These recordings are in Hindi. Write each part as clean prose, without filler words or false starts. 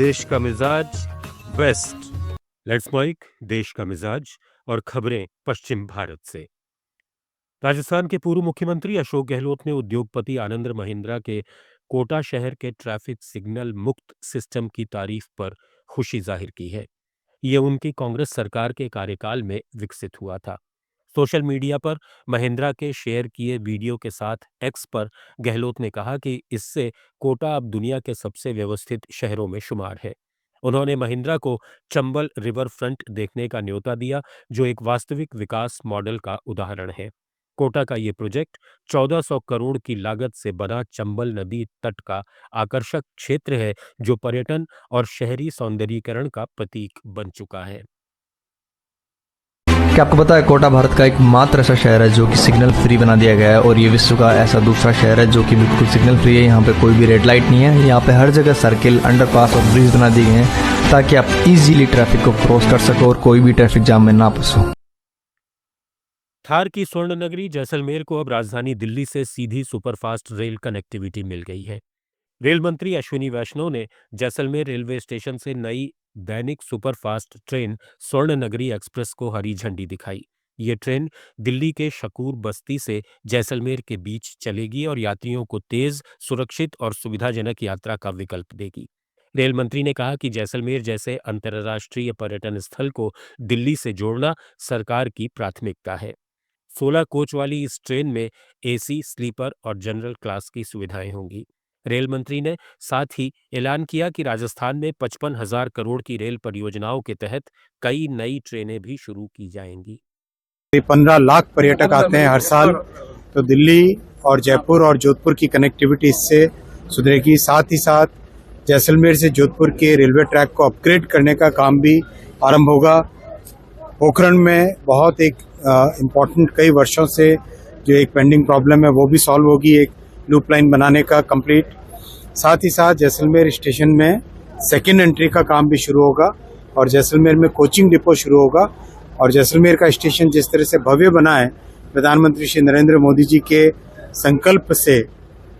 देश का मिजाज वेस्ट। लेट्स माइक देश का मिजाज और खबरें पश्चिम भारत से। राजस्थान के पूर्व मुख्यमंत्री अशोक गहलोत ने उद्योगपति आनंद महिंद्रा के कोटा शहर के ट्रैफिक सिग्नल मुक्त सिस्टम की तारीफ पर खुशी जाहिर की है। ये उनकी कांग्रेस सरकार के कार्यकाल में विकसित हुआ था। सोशल मीडिया पर महिंद्रा के शेयर किए वीडियो के साथ एक्स पर गहलोत ने कहा कि इससे कोटा अब दुनिया के सबसे व्यवस्थित शहरों में शुमार है। उन्होंने महिंद्रा को चंबल रिवर फ्रंट देखने का न्योता दिया, जो एक वास्तविक विकास मॉडल का उदाहरण है। कोटा का ये प्रोजेक्ट 1400 करोड़ की लागत से बना चंबल नदी तट का आकर्षक क्षेत्र है, जो पर्यटन और शहरी सौंदर्यीकरण का प्रतीक बन चुका है। क्या आपको पता है कोटा भारत का एकमात्र ऐसा शहर है जो कि सिग्नल फ्री बना दिया गया है, और ये विश्व का ऐसा दूसरा शहर है जो कि बिल्कुल सिग्नल फ्री है। यहाँ पे कोई भी रेड लाइट नहीं है। यहाँ पे हर जगह सर्किल, अंडरपास और ब्रिज बना दिए गए हैं ताकि आप इजीली ट्रैफिक को क्रॉस कर सको और कोई भी ट्रैफिक जाम में ना फंसो। थार की स्वर्ण नगरी जैसलमेर को अब राजधानी दिल्ली से सीधी सुपरफास्ट रेल कनेक्टिविटी मिल गई है। रेल मंत्री अश्विनी वैष्णव ने जैसलमेर रेलवे स्टेशन से नई दैनिक सुपरफास्ट ट्रेन स्वर्ण नगरी एक्सप्रेस को हरी झंडी दिखाई। ये ट्रेन दिल्ली के शकूर बस्ती से जैसलमेर के बीच चलेगी और यात्रियों को तेज, सुरक्षित और सुविधाजनक यात्रा का विकल्प देगी। रेल मंत्री ने कहा कि जैसलमेर जैसे अंतर्राष्ट्रीय पर्यटन स्थल को दिल्ली से जोड़ना सरकार की प्राथमिकता है। 16 कोच वाली इस ट्रेन में एसी, स्लीपर और जनरल क्लास की सुविधाएं होंगी। रेल मंत्री ने साथ ही ऐलान किया कि राजस्थान में 55,000 करोड़ की रेल परियोजनाओं के तहत कई नई ट्रेनें भी शुरू की जाएंगी। 15 लाख पर्यटक आते हैं हर साल, तो दिल्ली और जयपुर और जोधपुर की कनेक्टिविटी इससे सुधरेगी। साथ ही साथ जैसलमेर से जोधपुर के रेलवे ट्रैक को अपग्रेड करने का काम भी आरंभ होगा। पोखरण में बहुत एक इम्पोर्टेंट कई वर्षों से जो एक पेंडिंग प्रॉब्लम है वो भी सॉल्व होगी, एक लूप लाइन बनाने का कंप्लीट। साथ ही साथ जैसलमेर स्टेशन में सेकेंड एंट्री का काम भी शुरू होगा और जैसलमेर में कोचिंग डिपो शुरू होगा। और जैसलमेर का स्टेशन जिस तरह से भव्य बना है, प्रधानमंत्री श्री नरेंद्र मोदी जी के संकल्प से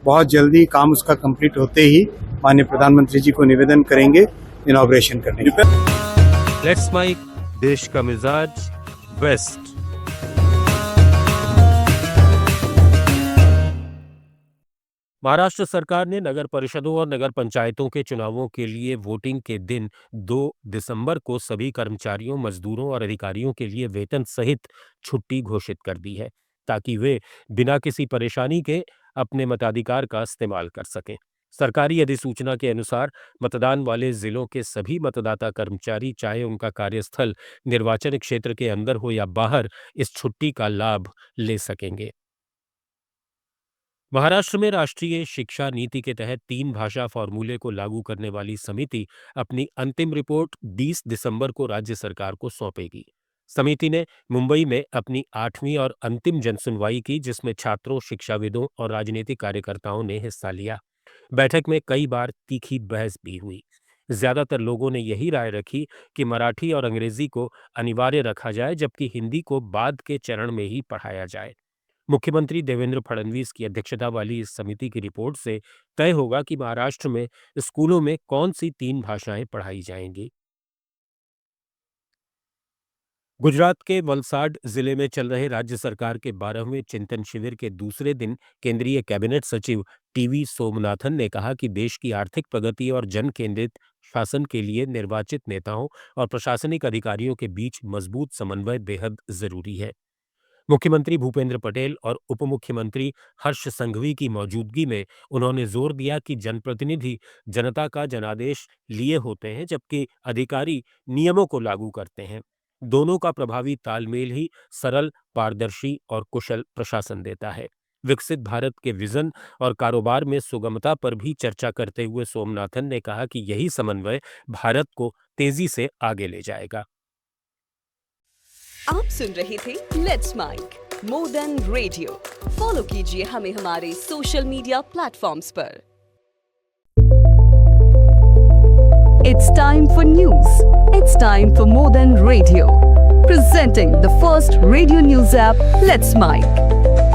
बहुत जल्दी काम उसका कंप्लीट होते ही माननीय प्रधानमंत्री जी को निवेदन करेंगे इनॉग्रेशन करने का। लेट्स माइक देश का मिजाज वेस्ट। महाराष्ट्र सरकार ने नगर परिषदों और नगर पंचायतों के चुनावों के लिए वोटिंग के दिन 2 दिसंबर को सभी कर्मचारियों, मजदूरों और अधिकारियों के लिए वेतन सहित छुट्टी घोषित कर दी है, ताकि वे बिना किसी परेशानी के अपने मताधिकार का इस्तेमाल कर सकें। सरकारी अधिसूचना के अनुसार मतदान वाले जिलों के सभी मतदाता कर्मचारी, चाहे उनका कार्यस्थल निर्वाचन क्षेत्र के अंदर हो या बाहर, इस छुट्टी का लाभ ले सकेंगे। महाराष्ट्र में राष्ट्रीय शिक्षा नीति के तहत 3 भाषा फॉर्मूले को लागू करने वाली समिति अपनी अंतिम रिपोर्ट 20 दिसंबर को राज्य सरकार को सौंपेगी। समिति ने मुंबई में अपनी 8वीं और अंतिम जनसुनवाई की, जिसमें छात्रों, शिक्षाविदों और राजनीतिक कार्यकर्ताओं ने हिस्सा लिया। बैठक में कई बार तीखी बहस भी हुई। ज्यादातर लोगों ने यही राय रखी कि मराठी और अंग्रेजी को अनिवार्य रखा जाए, जबकि हिंदी को बाद के चरण में ही पढ़ाया जाए। मुख्यमंत्री देवेंद्र फडणवीस की अध्यक्षता वाली इस समिति की रिपोर्ट से तय होगा कि महाराष्ट्र में स्कूलों में कौन सी 3 भाषाएं पढ़ाई जाएंगी। गुजरात के वलसाड जिले में चल रहे राज्य सरकार के 12वें चिंतन शिविर के दूसरे दिन केंद्रीय कैबिनेट सचिव टीवी सोमनाथन ने कहा कि देश की आर्थिक प्रगति और जन केंद्रित शासन के लिए निर्वाचित नेताओं और प्रशासनिक अधिकारियों के बीच मजबूत समन्वय बेहद जरूरी है। मुख्यमंत्री भूपेंद्र पटेल और उप मुख्यमंत्री हर्ष संघवी की मौजूदगी में उन्होंने जोर दिया कि जनप्रतिनिधि जनता का जनादेश लिए होते हैं, जबकि अधिकारी नियमों को लागू करते हैं। दोनों का प्रभावी तालमेल ही सरल, पारदर्शी और कुशल प्रशासन देता है। विकसित भारत के विजन और कारोबार में सुगमता पर भी चर्चा करते हुए सोमनाथन ने कहा कि यही समन्वय भारत को तेजी से आगे ले जाएगा। आप सुन रहे थे let's mic more than radio. Follow कीजिए हमें हमारे सोशल मीडिया प्लेटफॉर्म्स पर। It's time for news. It's time for more than radio. Presenting the first radio news app, Let's Mic.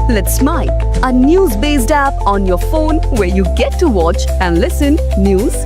Let's Mic, a news-based app on your phone where you get to watch and listen news